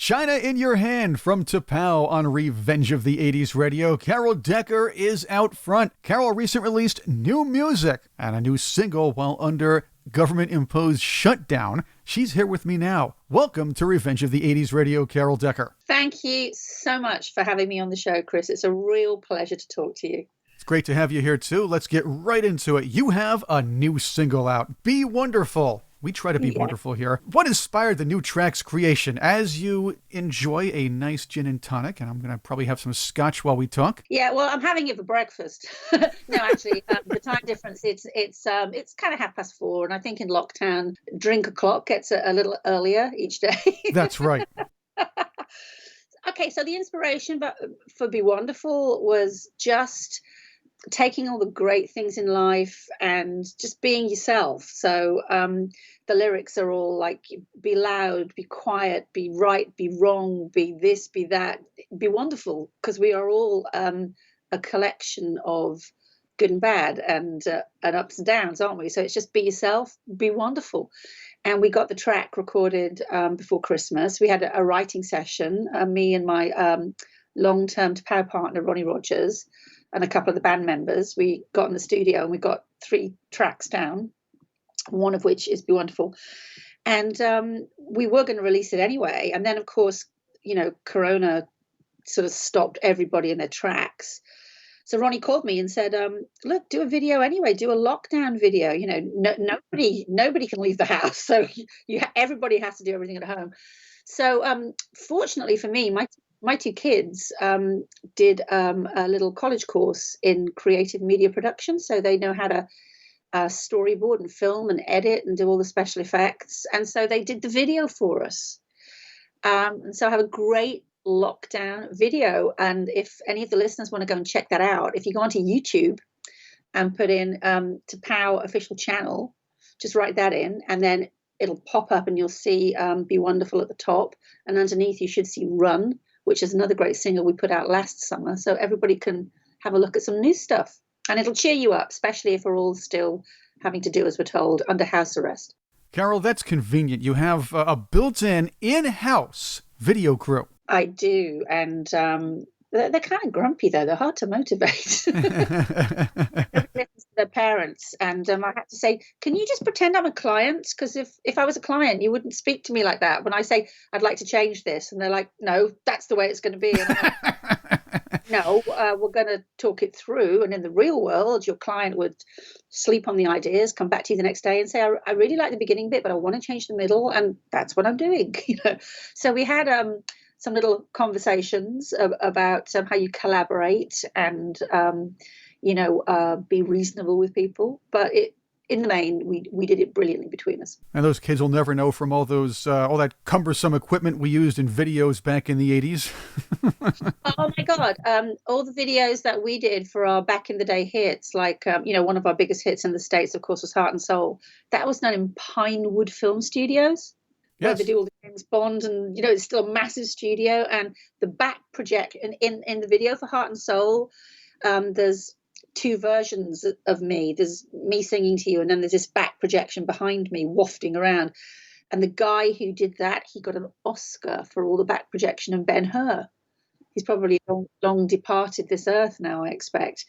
China in Your Hand from Tapao on Revenge of the 80s Radio. Carol Decker is out front. Carol recently released new music and a new single while under government-imposed shutdown. She's here with me now. Welcome to Revenge of the 80s Radio, Carol Decker. Thank you so much for having me on the show, Chris. It's a real pleasure to talk to you. It's great to have you here, too. Let's get right into it. You have a new single out, Be Wonderful. We try to be wonderful here. What inspired the new track's creation? As you enjoy a nice gin and tonic, and I'm going to probably have some scotch while we talk. Yeah, well, I'm having it for breakfast. No, actually, the time difference, it's kind of 4:30, and I think in lockdown, drink o'clock gets a little earlier each day. That's right. Okay, so the inspiration for Be Wonderful was just taking all the great things in life and just being yourself. So the lyrics are all like, be loud, be quiet, be right, be wrong, be this, be that, be wonderful, because we are all a collection of good and bad and ups and downs, aren't we? So it's just be yourself, be wonderful. And we got the track recorded before Christmas. We had a writing session, me and my long-term power partner, Ronnie Rogers, and a couple of the band members. We got in the studio and we got 3 tracks down, one of which is Be Wonderful. And we were going to release it anyway. And then, of course, Corona sort of stopped everybody in their tracks. So Ronnie called me and said, look, do a video anyway, do a lockdown video. Nobody can leave the house. So everybody has to do everything at home. So fortunately for me, my 2 kids did a little college course in creative media production. So they know how to storyboard and film and edit and do all the special effects. And so they did the video for us. And so I have a great lockdown video. And if any of the listeners want to go and check that out, if you go onto YouTube and put in Tapao official channel, just write that in, and then it'll pop up and you'll see Be Wonderful at the top. And underneath you should see Run, which is another great single we put out last summer. So everybody can have a look at some new stuff. And it'll cheer you up, especially if we're all still having to do as we're told, under house arrest. Carol, that's convenient. You have a built-in, in-house video crew. I do. And they're kind of grumpy, though. They're hard to motivate. Their parents. And I had to say, can you just pretend I'm a client? Because if I was a client, you wouldn't speak to me like that. When I say, I'd like to change this. And they're like, no, that's the way it's going to be. And I'm like, no, we're going to talk it through. And in the real world, your client would sleep on the ideas, come back to you the next day and say, I really like the beginning bit, but I want to change the middle. And that's what I'm doing. So we had some little conversations about how you collaborate and, be reasonable with people. But in the main, we did it brilliantly between us. And those kids will never know from all that cumbersome equipment we used in videos back in the 80s. Oh my God. All the videos that we did for our back in the day hits, like, one of our biggest hits in the States, of course, was Heart and Soul. That was done in Pinewood Film Studios. Yes. Where they do all the James Bond, and it's still a massive studio. And the back project in the video for Heart and Soul, there's 2 versions of me. There's me singing to you, and then there's this back projection behind me wafting around. And the guy who did that, he got an Oscar for all the back projection, and Ben-Hur. He's probably long departed this earth now, I expect.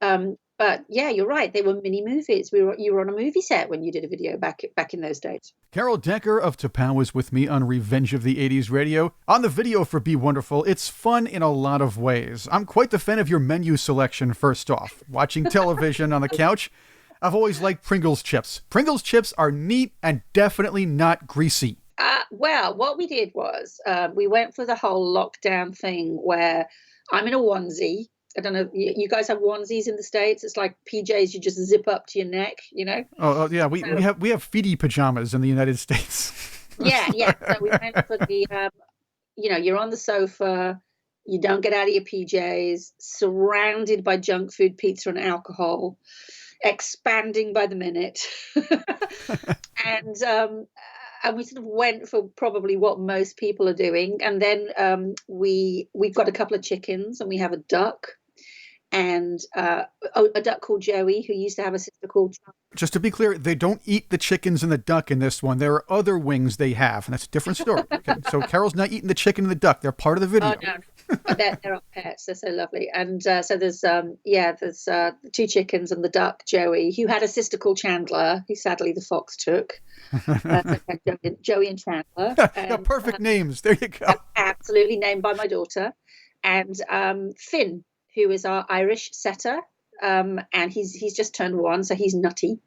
But yeah, you're right. They were mini movies. You were on a movie set when you did a video back in those days. Carol Decker of Tapao is with me on Revenge of the 80s Radio. On the video for Be Wonderful, it's fun in a lot of ways. I'm quite the fan of your menu selection, first off. Watching television on the couch, I've always liked Pringles chips. Pringles chips are neat and definitely not greasy. Well, what we did was we went for the whole lockdown thing where I'm in a onesie. I don't know. You guys have onesies in the States? It's like PJs you just zip up to your neck, Oh yeah, we have feety pajamas in the United States. Yeah. So we went for the, you're on the sofa, you don't get out of your PJs, surrounded by junk food, pizza, and alcohol, expanding by the minute, and we sort of went for probably what most people are doing. And then we've got a couple of chickens and we have a duck. and a duck called Joey, who used to have a sister called. Just to be clear, they don't eat the chickens and the duck in this one. There are other wings they have, and that's a different story. Okay? So Carol's not eating the chicken and the duck. They're part of the video. Oh, no. But they're our pets. They're so lovely. And so there's the two chickens and the duck, Joey, who had a sister called Chandler, who sadly the fox took. Joey and Chandler. And, perfect names. There you go. Absolutely, named by my daughter. And Finn, who is our Irish setter, and he's just turned 1, so he's nutty.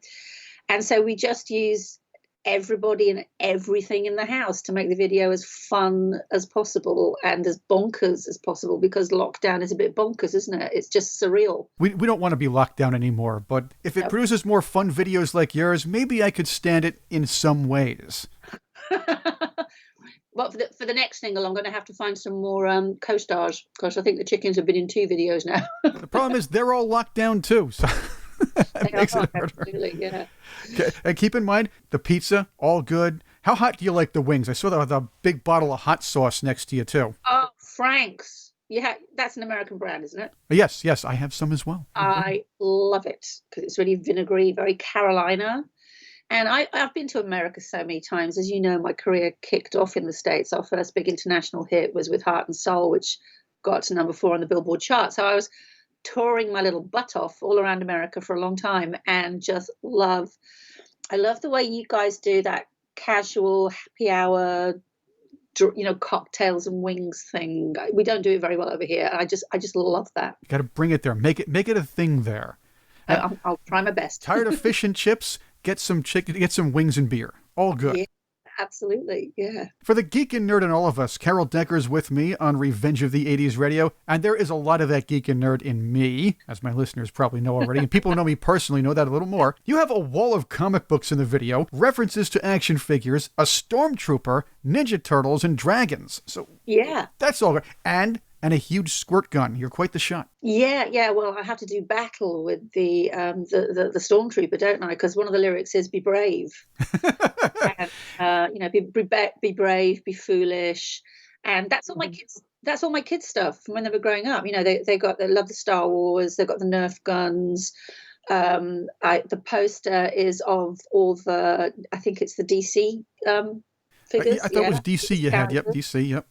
And so we just use everybody and everything in the house to make the video as fun as possible and as bonkers as possible, because lockdown is a bit bonkers, isn't it? It's just surreal. We don't want to be locked down anymore, but if it produces more fun videos like yours, maybe I could stand it in some ways. Well, for the next single, I'm going to have to find some more co-stars, because I think the chickens have been in 2 videos now. The problem is they're all locked down too, so that makes it harder. Absolutely, yeah. Okay. And keep in mind, the pizza, all good. How hot do you like the wings? I saw the big bottle of hot sauce next to you too. Oh, Frank's. Yeah, that's an American brand, isn't it? Yes, I have some as well. I love it because it's really vinegary, very Carolina. And I've been to America so many times. As you know, my career kicked off in the States. Our first big international hit was with Heart and Soul, which got to number 4 on the Billboard chart. So I was touring my little butt off all around America for a long time, and just I love the way you guys do that casual happy hour, cocktails and wings thing. We don't do it very well over here. I just love that. You got to bring it there. Make it a thing there. I'll try my best. Tired of fish and chips? Get some chicken, get some wings and beer. All good. Yeah, absolutely, yeah. For the geek and nerd in all of us, Carol Decker's with me on Revenge of the 80s Radio, and there is a lot of that geek and nerd in me, as my listeners probably know already, and people who know me personally know that a little more. You have a wall of comic books in the video, references to action figures, a stormtrooper, Ninja Turtles, and dragons. So yeah, that's all good. And a huge squirt gun. You're quite the shot. Yeah. Well, I have to do battle with the stormtrooper, don't I? Because one of the lyrics is "Be brave," and, be brave, be foolish, and that's all my kids. That's all my kids' stuff from when they were growing up. You know, they love the Star Wars. They've got the Nerf guns. The poster is of all the. I think it's the DC figures. I thought it was DC. You had, yep, DC, yep.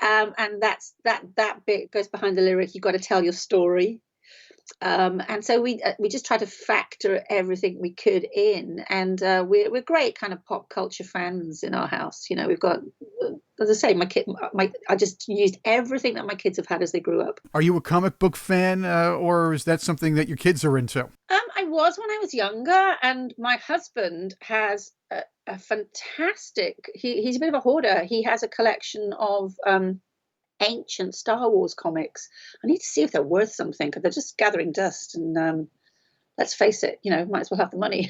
And that bit goes behind the lyric. You've got to tell your story, and so we just try to factor everything we could in, and we're great kind of pop culture fans in our house. You know, we've got, as I say, I just used everything that my kids have had as they grew up. Are you a comic book fan, or is that something that your kids are into? I was when I was younger, and my husband has a fantastic. He's a bit of a hoarder. He has a collection of ancient Star Wars comics. I need to see if they're worth something, because they're just gathering dust. And let's face it, might as well have the money.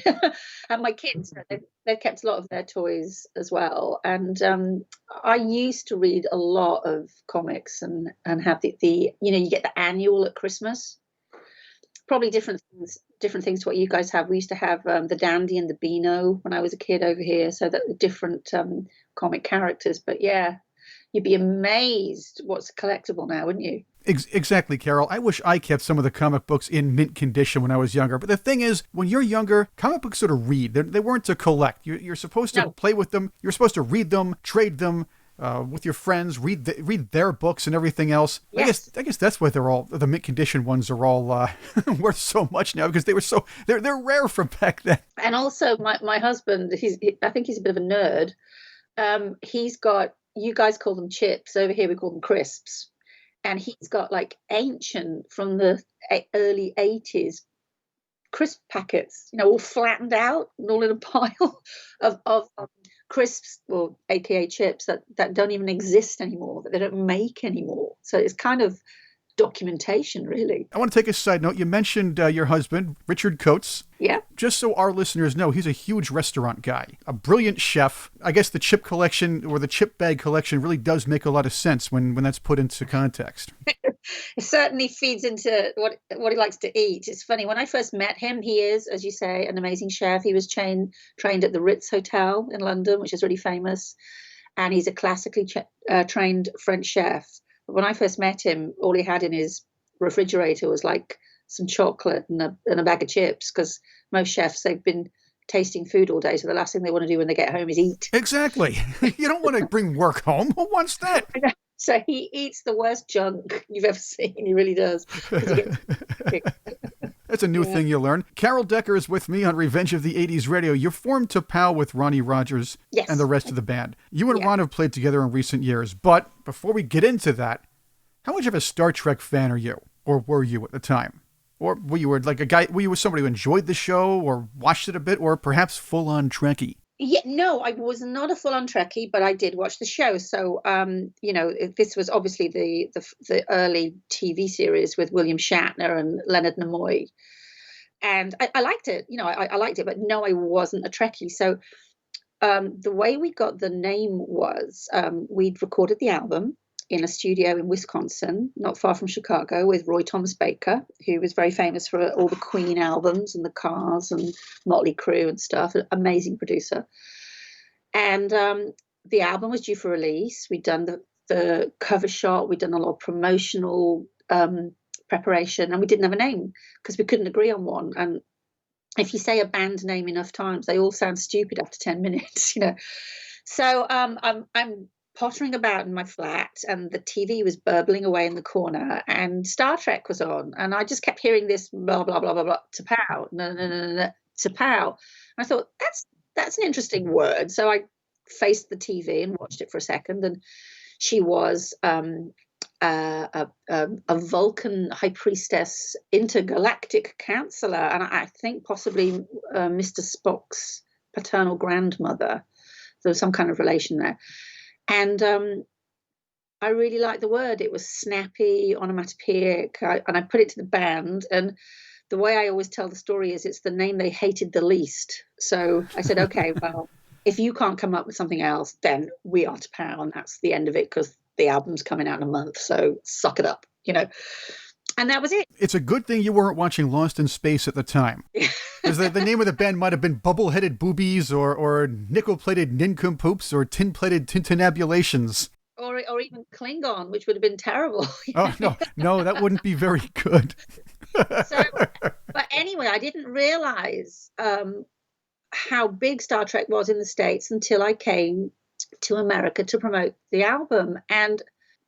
And my kids, they've kept a lot of their toys as well. And I used to read a lot of comics and have the you get the annual at Christmas. Probably different things to what you guys have. We used to have the Dandy and the Beano when I was a kid over here, so that the different comic characters. But yeah, you'd be amazed what's collectible now, wouldn't you? Exactly, Carol. I wish I kept some of the comic books in mint condition when I was younger. But the thing is, when you're younger, comic books sort of read. They weren't to collect. You're supposed to play with them. You're supposed to read them, trade them with your friends, read their books and everything else. Yes. I guess that's why the mint condition ones are all worth so much now, because they're rare from back then. And also, my husband, I think he's a bit of a nerd. He's got, you guys call them chips, over here we call them crisps, and he's got like ancient from the early 80s crisp packets, all flattened out and all in a pile of crisps, or aka chips, that don't even exist anymore, that they don't make anymore. So it's kind of documentation, really. I want to take a side note. You mentioned your husband, Richard Coates. Yeah. Just so our listeners know, he's a huge restaurant guy, a brilliant chef. I guess the chip collection, or the chip bag collection, really does make a lot of sense when that's put into context. It certainly feeds into what he likes to eat. It's funny, when I first met him, he is, as you say, an amazing chef. He was trained at the Ritz Hotel in London, which is really famous, and he's a classically trained French chef. When I first met him, all he had in his refrigerator was like some chocolate and a bag of chips, because most chefs, they've been tasting food all day, so the last thing they want to do when they get home is eat. Exactly. You don't want to bring work home. Who wants that? So he eats the worst junk you've ever seen. He really does. That's a new thing you learn. Carol Decker is with me on Revenge of the 80s Radio. You formed T'Pau with Ronnie Rogers and the rest of the band. You and Ron have played together in recent years, but before we get into that, how much of a Star Trek fan are you, or were you at the time? Or were you like a guy? Were you somebody who enjoyed the show, or watched it a bit, or perhaps full-on Trekkie? Yeah, no, I was not a full-on Trekkie, but I did watch the show. So, this was obviously the early TV series with William Shatner and Leonard Nimoy, and I liked it. I liked it, but no, I wasn't a Trekkie. So, the way we got the name was we'd recorded the album in a studio in Wisconsin, not far from Chicago, with Roy Thomas Baker, who was very famous for all the Queen albums and the Cars and Motley Crue and stuff, an amazing producer. And the album was due for release. We'd done the cover shot, we'd done a lot of promotional preparation, and we didn't have a name because we couldn't agree on one. And if you say a band name enough times, they all sound stupid after 10 minutes, So I'm pottering about in my flat, and the TV was burbling away in the corner, and Star Trek was on, and I just kept hearing this blah blah blah blah blah, T'Pau, no no no no, T'Pau. I thought that's an interesting word, so I faced the TV and watched it for a second, and she was a Vulcan high priestess, intergalactic counselor, and I think possibly Mr. Spock's paternal grandmother. There was some kind of relation there. And I really liked the word. It was snappy, onomatopoeic, and I put it to the band. And the way I always tell the story is it's the name they hated the least. So I said, okay, well, if you can't come up with something else, then we are T'Pau, and that's the end of it, because the album's coming out in a month. So suck it up, And that was it. It's a good thing you weren't watching Lost in Space at the time. Because the name of the band might have been Bubble-Headed Boobies or Nickel-Plated Nincompoops or Tin-Plated Tintinabulations. Or even Klingon, which would have been terrible. Oh, no, that wouldn't be very good. But anyway, I didn't realize how big Star Trek was in the States until I came to America to promote the album. And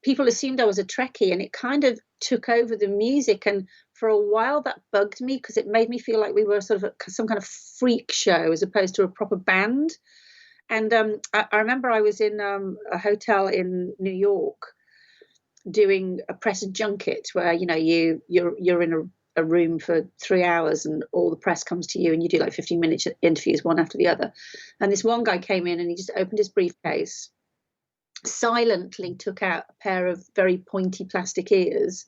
people assumed I was a Trekkie, and it kind of took over the music. And for a while that bugged me, because it made me feel like we were sort of some kind of freak show as opposed to a proper band. And I remember I was in a hotel in New York doing a press junket where, you're in a room for 3 hours and all the press comes to you, and you do like 15-minute interviews, one after the other. And this one guy came in and he just opened his briefcase, silently took out a pair of very pointy plastic ears,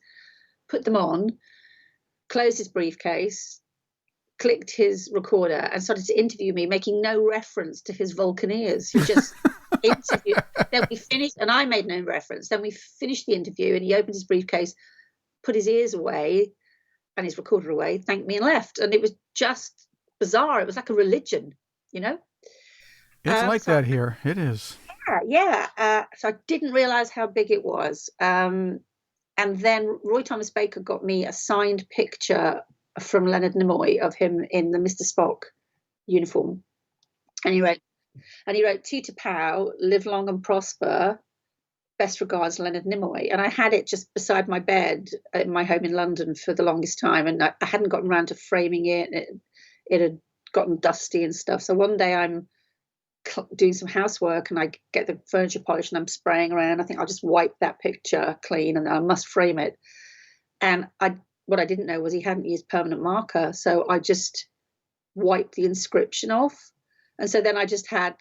put them on, closed his briefcase, clicked his recorder, and started to interview me, making no reference to his Vulcan ears. He just interviewed. Then we finished, and I made no reference. Then we finished the interview, and he opened his briefcase, put his ears away and his recorder away, thanked me, and left. And it was just bizarre. It was like a religion, It's like that here. It is. Yeah. So I didn't realize how big it was. And then Roy Thomas Baker got me a signed picture from Leonard Nimoy of him in the Mr. Spock uniform. And he wrote, to T'Pau, live long and prosper. Best regards, Leonard Nimoy. And I had it just beside my bed in my home in London for the longest time. And I hadn't gotten around to framing it. It had gotten dusty and stuff. So one day I'm doing some housework and I get the furniture polished and I'm spraying around. I think I'll just wipe that picture clean and I must frame it. And what I didn't know was he hadn't used permanent marker. So I just wiped the inscription off. And so then I just had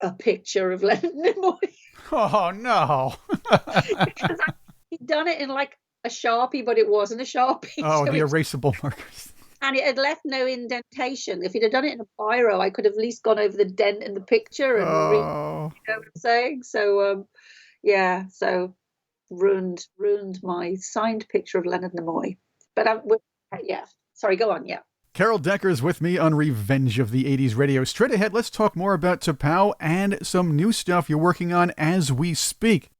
a picture of Leonard Nimoy. Oh, no. Because he'd done it in like a Sharpie, but it wasn't a Sharpie. Oh, so the erasable markers. And it had left no indentation. If he'd have done it in a biro, I could have at least gone over the dent in the picture and read, you know what I'm saying? So, so ruined my signed picture of Leonard Nimoy. But sorry, go on, yeah. Carol Decker is with me on Revenge of the 80s Radio. Straight ahead, let's talk more about T'Pau and some new stuff you're working on as we speak.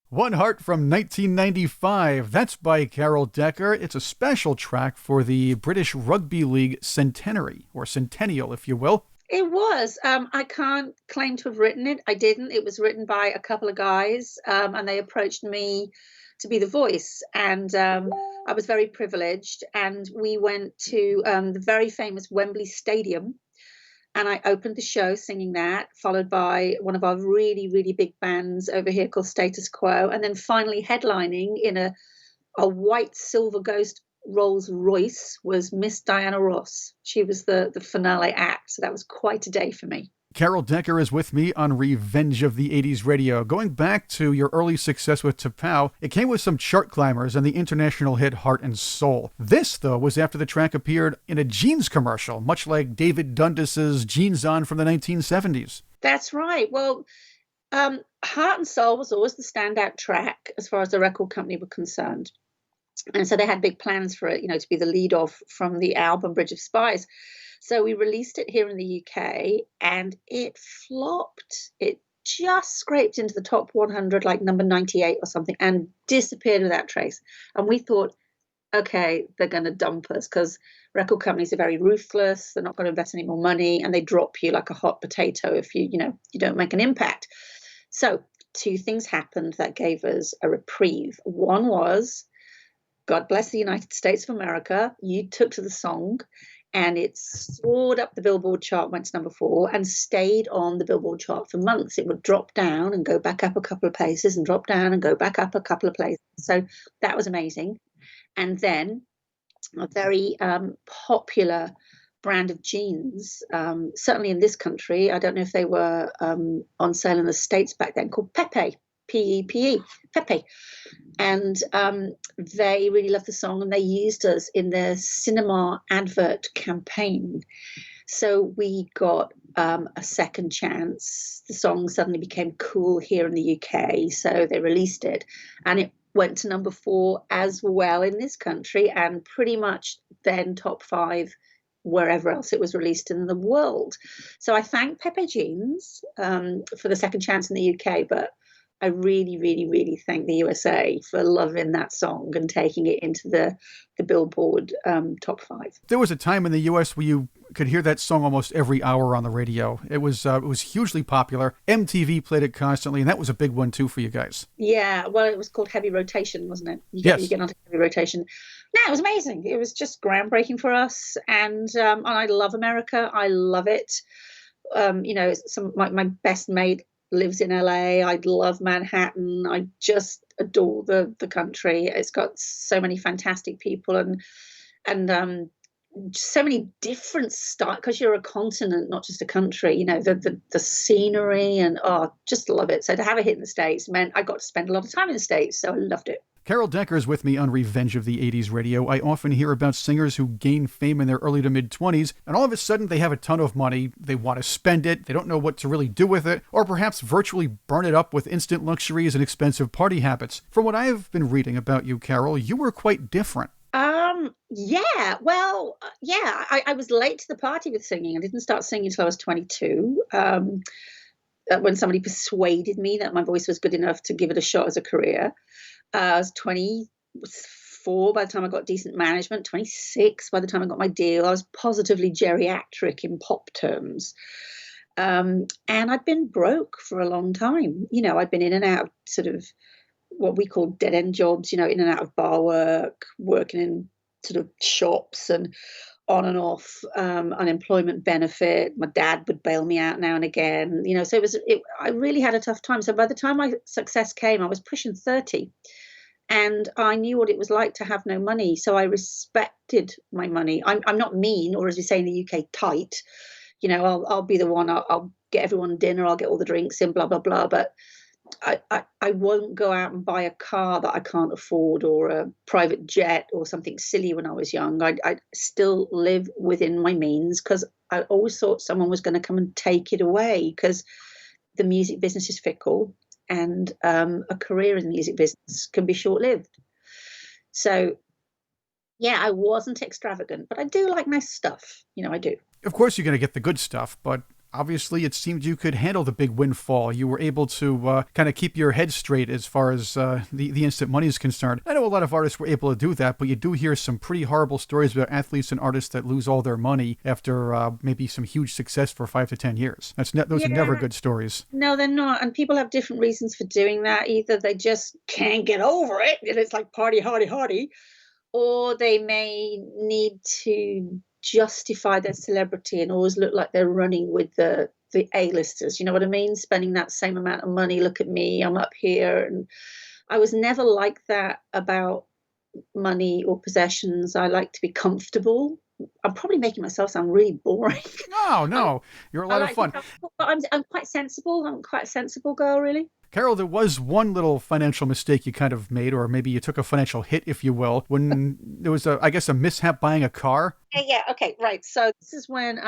One Heart from 1995. That's by Carol Decker. It's a special track for the British Rugby League centenary, or centennial, if you will. It was. I can't claim to have written it. I didn't. It was written by a couple of guys, and they approached me to be the voice. And I was very privileged. And we went to the very famous Wembley Stadium. And I opened the show singing that, followed by one of our really, really big bands over here called Status Quo. And then finally headlining in a white silver ghost Rolls Royce was Miss Diana Ross. She was the finale act. So that was quite a day for me. Carol Decker is with me on Revenge of the 80s Radio. Going back to your early success with T'Pau, it came with some chart climbers and the international hit Heart and Soul. This, though, was after the track appeared in a jeans commercial, much like David Dundas's Jeans On from the 1970s. That's right. Well, Heart and Soul was always the standout track as far as the record company were concerned. And so they had big plans for it, to be the lead off from the album Bridge of Spies. So we released it here in the UK and it flopped. It just scraped into the top 100, like number 98 or something, and disappeared without trace. And we thought, okay, they're going to dump us because record companies are very ruthless. They're not going to invest any more money and they drop you like a hot potato if you don't make an impact. So two things happened that gave us a reprieve. One was, God bless the United States of America, you took to the song and it soared up the Billboard chart, went to number 4 and stayed on the Billboard chart for months. It would drop down and go back up a couple of places and drop down and go back up a couple of places. So that was amazing. And then a very popular brand of jeans, certainly in this country, I don't know if they were on sale in the States back then, called Pepe. Pepe, Pepe. And they really loved the song and they used us in their cinema advert campaign. So we got a second chance. The song suddenly became cool here in the UK. So they released it and it went to number 4 as well in this country and pretty much then top 5 wherever else it was released in the world. So I thank Pepe Jeans for the second chance in the UK, but I really, really, really thank the USA for loving that song and taking it into the Billboard top 5. There was a time in the US where you could hear that song almost every hour on the radio. It was hugely popular. MTV played it constantly, and that was a big one too for you guys. Yeah, well, it was called Heavy Rotation, wasn't it? You get onto Heavy Rotation. No, it was amazing. It was just groundbreaking for us, and I love America. I love it. My best mate lives in LA. I love Manhattan. I just adore the country. It's got so many fantastic people and so many different styles because you're a continent, not just a country. The scenery and just love it. So to have a hit in the States meant I got to spend a lot of time in the States. So I loved it. Carol Decker is with me on Revenge of the 80s Radio. I often hear about singers who gain fame in their early to mid-20s, and all of a sudden they have a ton of money, they want to spend it, they don't know what to really do with it, or perhaps virtually burn it up with instant luxuries and expensive party habits. From what I have been reading about you, Carol, you were quite different. I was late to the party with singing. I didn't start singing until I was 22. When somebody persuaded me that my voice was good enough to give it a shot as a career. I was 24 by the time I got decent management, 26 by the time I got my deal. I was positively geriatric in pop terms. And I'd been broke for a long time. I'd been in and out of sort of what we call dead-end jobs, in and out of bar work, working in sort of shops and on and off unemployment benefit. My dad would bail me out now and again, so I really had a tough time. So by the time my success came, I was pushing 30 and I knew what it was like to have no money. So I respected my money. I'm not mean, or as we say in the UK, tight. I'll be the one, I'll get everyone dinner, I'll get all the drinks in, blah, blah, blah. But I won't go out and buy a car that I can't afford or a private jet or something silly when I was young. I still live within my means because I always thought someone was going to come and take it away because the music business is fickle and a career in the music business can be short-lived. So, yeah, I wasn't extravagant, but I do like nice stuff. I do. Of course you're going to get the good stuff, but Obviously, it seemed you could handle the big windfall. You were able to kind of keep your head straight as far as the instant money is concerned. I know a lot of artists were able to do that, but you do hear some pretty horrible stories about athletes and artists that lose all their money after maybe some huge success for 5 to 10 years. Those are never good stories. No, they're not. And people have different reasons for doing that. Either they just can't get over it, and it's like party, hardy, hardy, or they may need to justify their celebrity and always look like they're running with the A-listers. You know what I mean? Spending that same amount of money. Look at me, I'm up here. And I was never like that about money or possessions. I like to be comfortable. I'm probably making myself sound really boring. No, you're a lot of fun. But I'm quite sensible. I'm quite a sensible girl, really. Carol, there was one little financial mistake you kind of made, or maybe you took a financial hit, if you will, when there was, I guess, a mishap buying a car. Yeah, okay, right. So this is when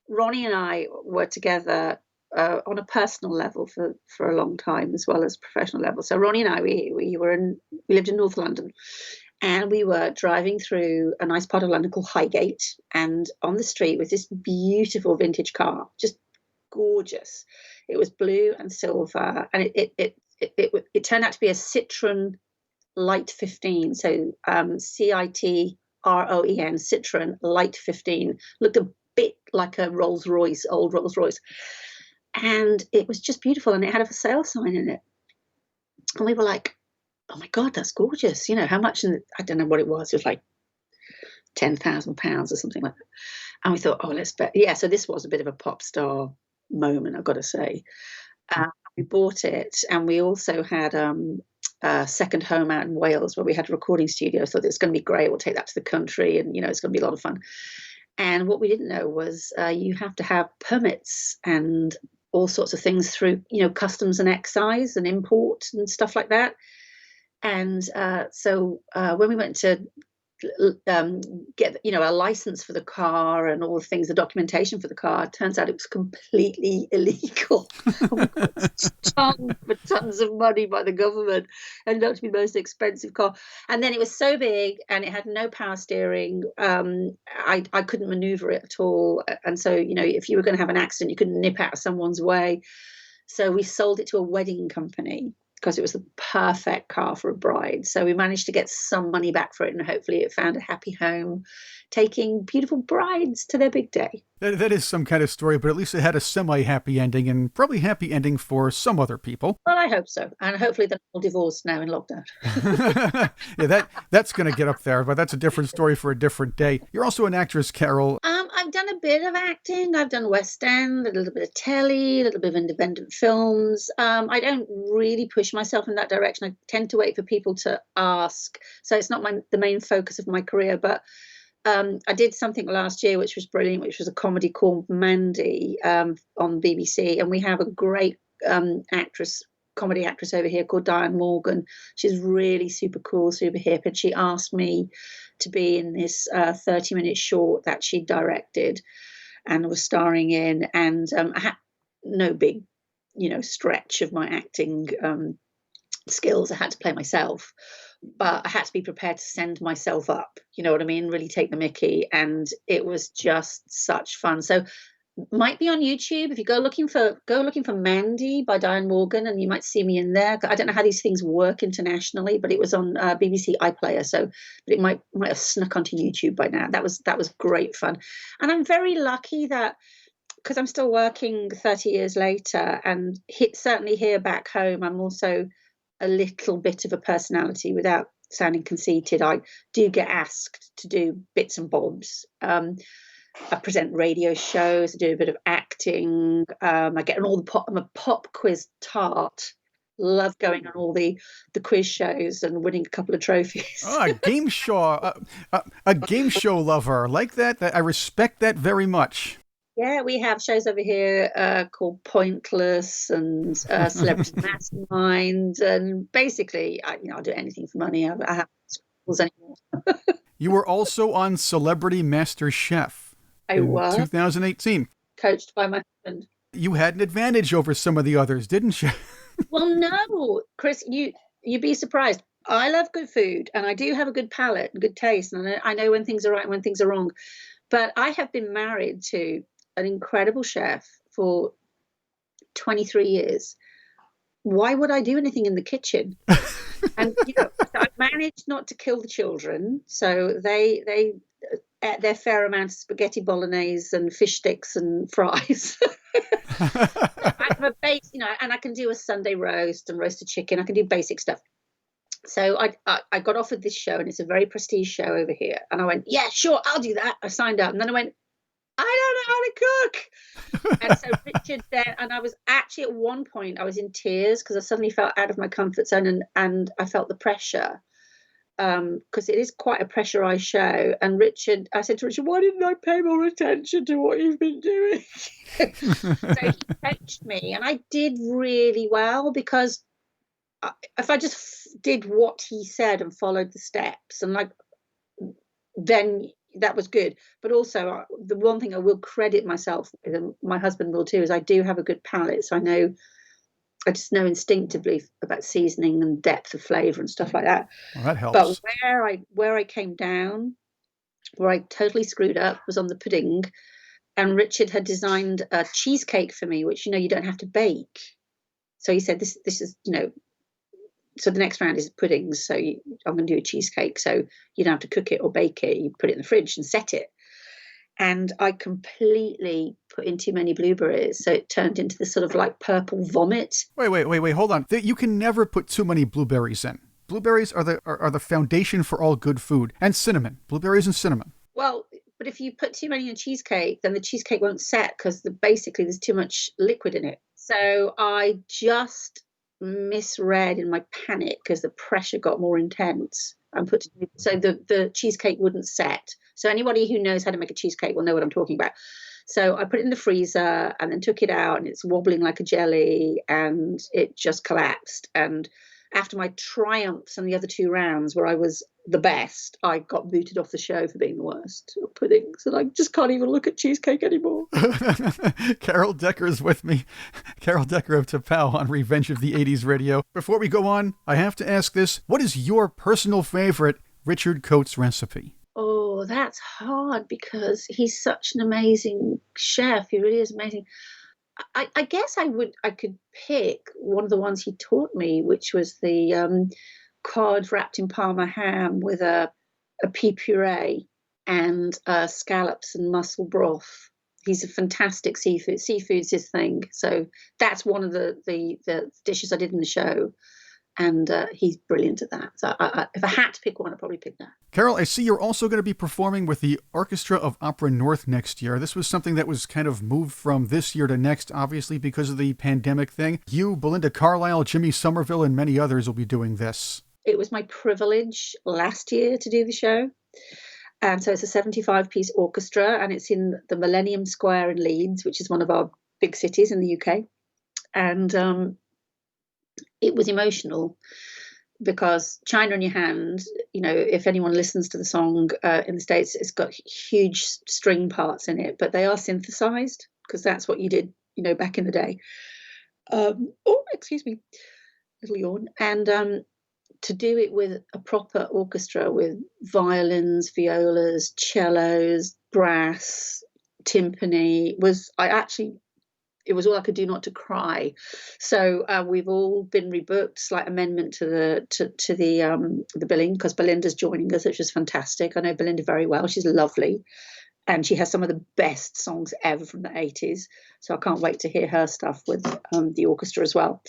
Ronnie and I were together on a personal level for a long time, as well as professional level. So Ronnie and I, we lived in North London, and we were driving through a nice part of London called Highgate, and on the street was this beautiful vintage car, just gorgeous. It was blue and silver, and it turned out to be a Citroen Light 15. So Citron, Citroen Light 15. Looked a bit like a Rolls Royce, old Rolls Royce, and it was just beautiful. And it had a for sale sign in it, and we were like, "Oh my God, that's gorgeous!" You know how much? And I don't know what it was. It was like £10,000 or something like that. And we thought, "Oh, let's bet." Yeah, so this was a bit of a pop star moment, I've got to say. We bought it, and we also had a second home out in Wales where we had a recording studio. So it's going to be great. We'll take that to the country, and it's going to be a lot of fun. And what we didn't know was you have to have permits and all sorts of things through customs and excise and import and stuff like that. And so when we went to get a license for the car and all the things, the documentation for the car, it turns out it was completely illegal. Stung for tons of money by the government, ended up to be the most expensive car. And then it was so big and it had no power steering. I couldn't maneuver it at all. And so if you were going to have an accident, you couldn't nip out of someone's way. So we sold it to a wedding company, because it was the perfect car for a bride. So we managed to get some money back for it, and hopefully it found a happy home, taking beautiful brides to their big day. That is some kind of story, but at least it had a semi-happy ending, and probably happy ending for some other people. Well, I hope so. And hopefully they're all divorced now in lockdown. Yeah, that's going to get up there, but that's a different story for a different day. You're also an actress, Carol. I've done a bit of acting. I've done West End, a little bit of telly, a little bit of independent films. I don't really push myself in that direction. I tend to wait for people to ask. So it's not the main focus of my career, but I did something last year which was brilliant, which was a comedy called Mandy on BBC. And we have a great comedy actress over here called Diane Morgan. She's really super cool, super hip. And she asked me to be in this 30-minute short that she directed and was starring in. And I had no big, stretch of my acting skills. I had to play myself. But I had to be prepared to send myself up, you know what I mean? Really take the mickey. And it was just such fun. So might be on YouTube. If you go looking for Mandy by Diane Morgan, and you might see me in there. I don't know how these things work internationally, but it was on BBC iPlayer. So but it might have snuck onto YouTube by now. That was great fun. And I'm very lucky that, because I'm still working 30 years later, and certainly here back home, I'm also a little bit of a personality. Without sounding conceited, I do get asked to do bits and bobs. I present radio shows, I do a bit of acting. I get on all the pop. I'm a pop quiz tart. Love going on all the quiz shows and winning a couple of trophies. A game show, a game show lover like that. I respect that very much. Yeah, we have shows over here called Pointless and Celebrity Mastermind, and basically, I'll do anything for money. I have schools anymore. You were also on Celebrity Master Chef. I was 2018, coached by my husband. You had an advantage over some of the others, didn't you? Well, no, Chris, you'd be surprised. I love good food, and I do have a good palate and good taste, and I know when things are right and when things are wrong. But I have been married to an incredible chef for 23 years. Why would I do anything in the kitchen? And so I managed not to kill the children, so they ate their fair amount of spaghetti bolognese and fish sticks and fries. I'm a base, and I can do a Sunday roast and roasted chicken. I can do basic stuff. So I got offered this show, and it's a very prestige show over here. And I went, yeah, sure, I'll do that. I signed up, and then I went, I don't know how to cook. And so Richard then, and I was actually at one point, I was in tears because I suddenly felt out of my comfort zone, and I felt the pressure, because it is quite a pressurized show. And I said to Richard, why didn't I pay more attention to what you've been doing? So he coached me, and I did really well, because if I just did what he said and followed the steps, and then that was good. But also, the one thing I will credit myself with, and my husband will too, is I do have a good palate. So I just know instinctively about seasoning and depth of flavor and stuff like that. Well, that helps. But where I came down, where I totally screwed up, was on the pudding. And Richard had designed a cheesecake for me, which you don't have to bake. So he said, this is so the next round is puddings. So I'm going to do a cheesecake. So you don't have to cook it or bake it. You put it in the fridge and set it. And I completely put in too many blueberries. So it turned into this sort of like purple vomit. Wait, hold on. You can never put too many blueberries in. Blueberries are the foundation for all good food. And cinnamon. Blueberries and cinnamon. Well, but if you put too many in a cheesecake, then the cheesecake won't set, because basically there's too much liquid in it. So I just misread in my panic, because the pressure got more intense, and so the cheesecake wouldn't set. So anybody who knows how to make a cheesecake will know what I'm talking about. So I put it in the freezer and then took it out, and it's wobbling like a jelly, and it just collapsed. And after my triumphs in the other two rounds, where I was the best, I got booted off the show for being the worst at puddings, and I just can't even look at cheesecake anymore. Carol Decker is with me. Carol Decker of Tapao on Revenge of the 80s Radio. Before we go on, I have to ask this. What is your personal favorite Richard Coates recipe? Oh, that's hard, because he's such an amazing chef. He really is amazing. I guess I could pick one of the ones he taught me, which was the cod wrapped in Parma ham with a pea puree and scallops and mussel broth. He's a fantastic seafood. Seafood's his thing. So that's one of the dishes I did in the show. And he's brilliant at that. So if I had to pick one, I'd probably pick that. Carol, I see you're also going to be performing with the Orchestra of Opera North next year. This was something that was kind of moved from this year to next, obviously, because of the pandemic thing. You, Belinda Carlisle, Jimmy Somerville, and many others will be doing this. It was my privilege last year to do the show. And so it's a 75-piece orchestra, and it's in the Millennium Square in Leeds, which is one of our big cities in the UK. And it was emotional, because China in Your Hand, if anyone listens to the song in the States, it's got huge string parts in it, but they are synthesized, because that's what you did, back in the day. Excuse me, little yawn. And to do it with a proper orchestra with violins, violas, cellos, brass, timpani, it was all I could do not to cry. So we've all been rebooked, slight amendment to the billing, because Belinda's joining us, which is fantastic. I know Belinda very well. She's lovely. And she has some of the best songs ever from the 80s. So I can't wait to hear her stuff with the orchestra as well.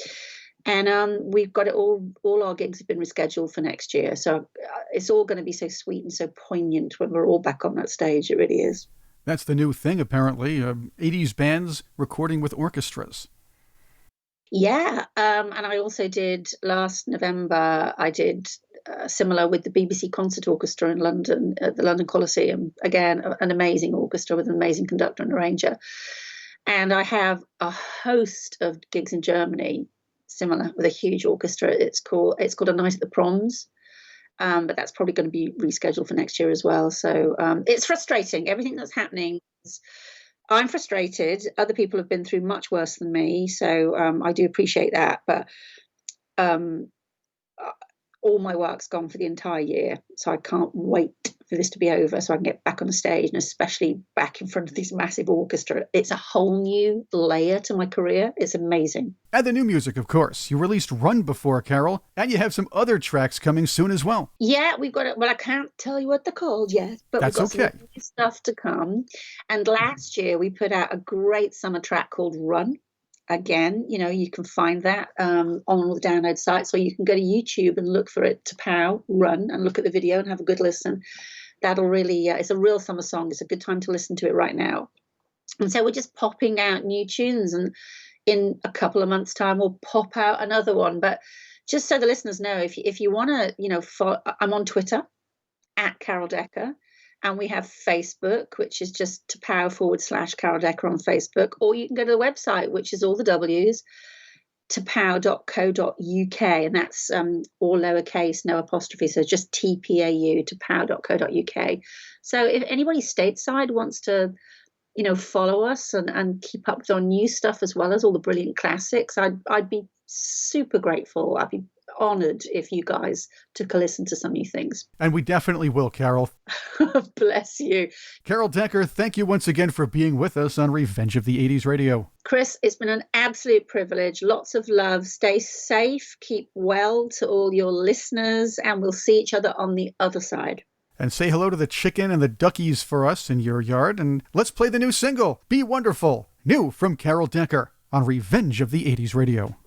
And we've got it all our gigs have been rescheduled for next year. So it's all going to be so sweet and so poignant when we're all back on that stage. It really is. That's the new thing, apparently. 80s bands recording with orchestras. Yeah. And I also did last November, I did similar with the BBC Concert Orchestra in London at the London Coliseum. Again, an amazing orchestra with an amazing conductor and arranger. And I have a host of gigs in Germany, similar, with a huge orchestra. It's called A Night at the Proms. But that's probably going to be rescheduled for next year as well. So it's frustrating. Everything that's happening, I'm frustrated. Other people have been through much worse than me. So I do appreciate that. But all my work's gone for the entire year. So I can't wait for this to be over so I can get back on the stage, and especially back in front of these massive orchestra. It's a whole new layer to my career. It's amazing. And the new music, of course. You released Run before, Carol, and you have some other tracks coming soon as well. Yeah, we've got it. Well, I can't tell you what they're called yet, but That's we've got okay. some new stuff to come. And last year we put out a great summer track called Run. Again, you can find that on all the download sites, or you can go to YouTube and look for it, T'Pow, Run, and look at the video and have a good listen. That'll really, it's a real summer song. It's a good time to listen to it right now. And so we're just popping out new tunes, and in a couple of months' time, we'll pop out another one. But just so the listeners know, if you want to, follow, I'm on Twitter at Carol Decker. And we have Facebook, which is just T'Pow /Carol Decker on Facebook. Or you can go to the website, which is all the W's, t'pow.co.uk. And that's all lowercase, no apostrophe. So just TPAU, t'pow.co.uk. So if anybody stateside wants to, follow us and keep up with our new stuff as well as all the brilliant classics, I'd be super grateful. I'd be honored if you guys took a listen to some new things. And we definitely will, Carol. Bless you. Carol Decker, thank you once again for being with us on Revenge of the 80s Radio. Chris, it's been an absolute privilege. Lots of love. Stay safe. Keep well to all your listeners, and we'll see each other on the other side. And say hello to the chicken and the duckies for us in your yard, and let's play the new single, Be Wonderful, new from Carol Decker on Revenge of the 80s Radio.